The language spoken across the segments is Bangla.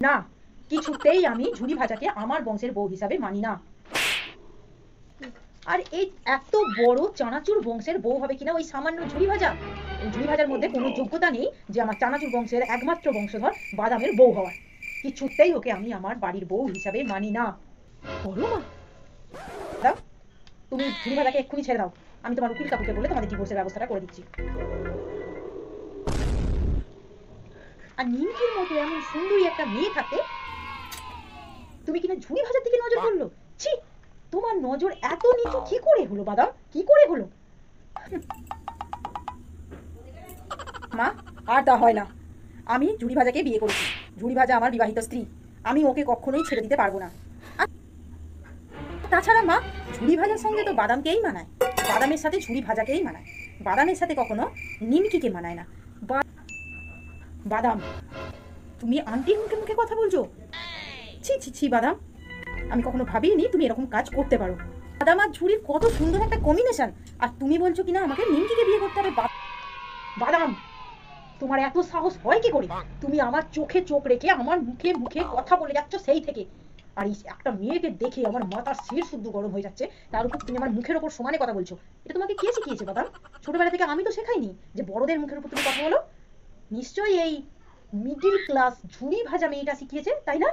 না, কিছুতেই আমি ঝুড়ি ভাজাকে আমার বংশের বউ হিসাবে মানি না। আর এই এত বড় চানাচুর বংশের বউ হবে কিনা ওই সামান্য ঝুড়ি ভাজা? ওই ঝুড়ি ভাজার মধ্যে কোনো যোগ্যতা নেই যে আমার চানাচুর বংশের একমাত্র বংশধর বাদামের বউ হওয়ার। কিছুতেই ওকে আমি আমার বাড়ির বউ হিসাবে মানি না। বলো মা, দাও, তুমি ঝুড়ি ভাজাকে এক্ষুনি ছেড়ে দাও। আমি তোমার উকিল কাকুকে বলে তোমাদের ডিভোর্সের ব্যবস্থাটা করে দিচ্ছি। আর নিমকির মতো এমন সুন্দরী একটা মেয়ে থাকতে তুমি কিনা ঝুড়ি ভাজার দিকে নজর পড়লো? ছি, তোমার নজর এত নিচু কি করে হলো বাদাম? কি করে হলো? মা, আর তা হয় না। আমি ঝুড়ি ভাজাকে বিয়ে করেছি। ঝুড়ি ভাজা আমার বিবাহিত স্ত্রী। আমি ওকে কখনোই ছেড়ে দিতে পারবো না। তাছাড়া মা, ঝুড়ি ভাজার সঙ্গে তো বাদামকেই মানায়, বাদামের সাথে ঝুড়ি ভাজাকেই মানায়, বাদামের সাথে কখনো নিমকিকে মানায় না। বাদাম, তুমি আন্টির মুখে মুখে কথা বলছো? ছি ছি ছি বাদাম, আমি কখনো ভাবিনি তুমি এরকম কাজ করতে পারো। বাদাম আর ঝুড়ির কত সুন্দর একটা কম্বিনেশন, আর তুমি বলছো কিনা আমাকে নিমকিকে বিয়ে করতে হবে। বাদাম, তোমার এত সাহস হয় কি করে? তুমি আমার চোখে চোখ রেখে আমার মুখে মুখে কথা বলে যাচ্ছ সেই থেকে। আর এই একটা মেয়েকে দেখে আমার মাথার শির শুদ্ধ গরম হয়ে যাচ্ছে, তার উপর তুমি আমার মুখের ওপর সমানে কথা বলছো। এটা তোমাকে কে শিখিয়েছে বাদাম? ছোটবেলা থেকে আমি তো শেখাইনি যে বড়দের মুখের উপর তুমি কথা বলো। নিশ্চয়ই এই মিডিল ক্লাস ঝুড়ি ভাজা মেয়েটা শিখিয়েছে, তাই না?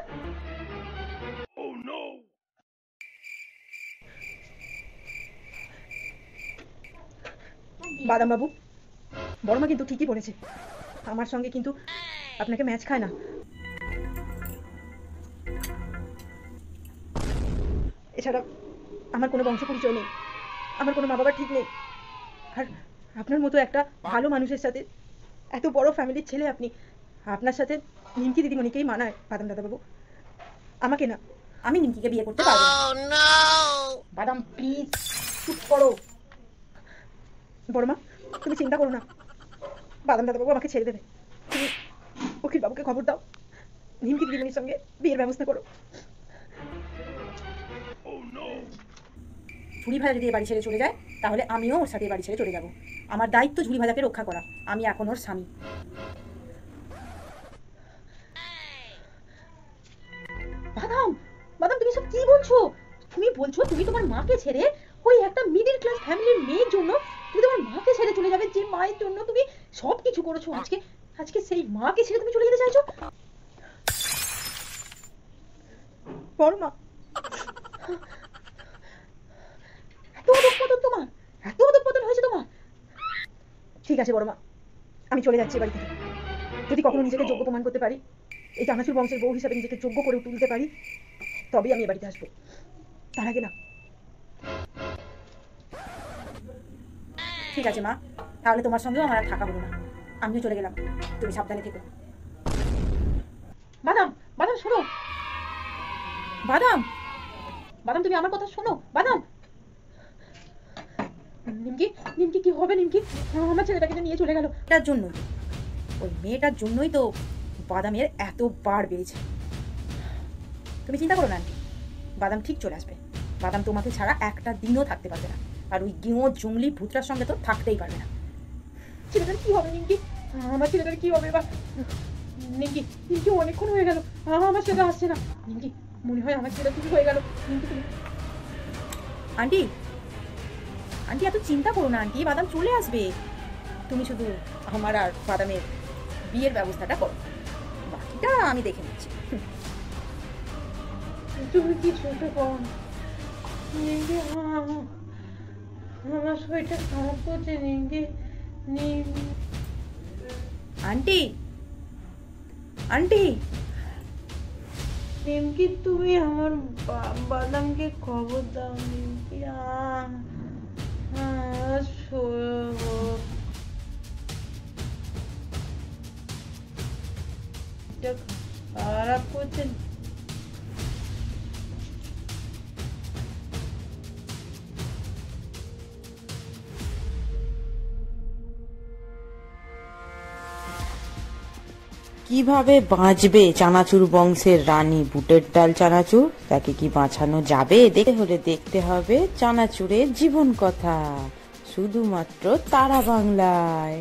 বাদাম বাবু, বড়মা কিন্তু ঠিকই বলেছে, আমার সঙ্গে কিন্তু আপনাকে ম্যাচ খায় না। এছাড়া আমার কোনো বংশ পরিচয় নেই, আমার কোনো মা বাবা ঠিক নেই। আর আপনার মতো একটা ভালো মানুষের সাথে, এত বড় ফ্যামিলির ছেলে আপনি, আপনার সাথে নিমকি দিদিমণিকেই মানায় বাদাম দাদাবাবু, আমাকে না। আমি নিমকিকে বিয়ে করতে পারবো না। বাদাম প্লিজ চুপ করো। বড়মা, তুমি চিন্তা করো না, বাদাম দাদাবাবু আমাকে ছেড়ে দেবে। তুমি উকিল বাবুকে খবর দাও, নিমকি দিদিমণির সঙ্গে বিয়ের ব্যবস্থা করো। ঝুড়ি ভাজা যদি এ বাড়ি ছেড়ে চলে যায়, তাহলে আমিও ওর সাথে এ বাড়ি ছেড়ে চলে যাব। আমার দায়িত্ব ঝুড়ি ভাজাকে রক্ষা করা, আমি এখন ওর স্বামী। বাদাম, বাদাম তুমি সব কি বলছো? তুমি বলছো তুমি তোমার মাকে ছেড়ে ওই একটা মিডল ক্লাস ফ্যামিলির মেয়ের জন্য তুমি তোমার মাকে ছেড়ে চলে যাবে, যে মায়ের জন্য তুমি সব কিছু করেছো, আজকে আজকে সেই মাকে ছেড়ে তুমি চলে যেতে চাইছো? বড় মা, এত অধঃপতন তোমার, এত অধঃপতন হয়েছে তোমার। ঠিক আছে বড় মা, আমি চলে যাচ্ছি বাড়ি থেকে। যদি কখনো নিজেকে যোগ্য প্রমাণ করতে পারি, এই চানাচুর বংশের বউ হিসাবে নিজেকে যোগ্য করে তুলতে পারি, তবেই আমি এ বাড়িতে আসবো, তার আগে না। ঠিক আছে মা, তাহলে তোমার সঙ্গেও আমার আর থাকা হলো না, আমিও চলে গেলাম। তুমি সাবধানে থেকো। বাদাম, বাদাম শোনো, বাদাম, বাদাম তুমি আমার কথা শোনো। বাদাম, নিমকি, নিমকি কি হবে? নিমকি আমার ছেলেটাকে নিয়ে চলে গেল। এটার জন্য, ওই মেয়েটার জন্যই তো বাদামের এত বার বেড়েছে। তুমি চিন্তা করো না আন্টি, বাদাম ঠিক চলে আসবে। বাদাম তোমাকে ছাড়া একটা দিনও থাকতে পারবে না, আর ওই গিঁয়ো জঙ্গলি ভূতটার সঙ্গে তো থাকতেই পারবে না। ছেলেটার কি হবে নিমকি? আমার ছেলেটার কি হবে এবার? নিমকি, নিমকি অনেকক্ষণ হয়ে গেল, আমার ছেলে আসছে না। নিমকি, মনে হয় আমার ছেলে কিছু হয়ে গেল। নিমকি তুমি, আন্টি, আন্টি এত চিন্তা করো না আন্টি, বাদাম চলে আসবে। তুমি শুধু আমার আর বাদামের বিয়ের ব্যবস্থাটা করো, বাকিটা আমি দেখে নিচ্ছি। তুমি কিছু একটা করো নিমকি, আমার শরীরটা খারাপ করছে নিমকি। আন্টি, আন্টি, নিমকি তুমি আমার বাদামকে খবর দাও। নিমকি খারাপ করছে। কিভাবে বাঁচবে চানাচুর বংশের রানী বুটের ডাল চানাচুর? তাকে কি বাঁচানো যাবে? দেখতে হবে চানাচুরের জীবন কথা, শুধুমাত্র তারা বাংলায়।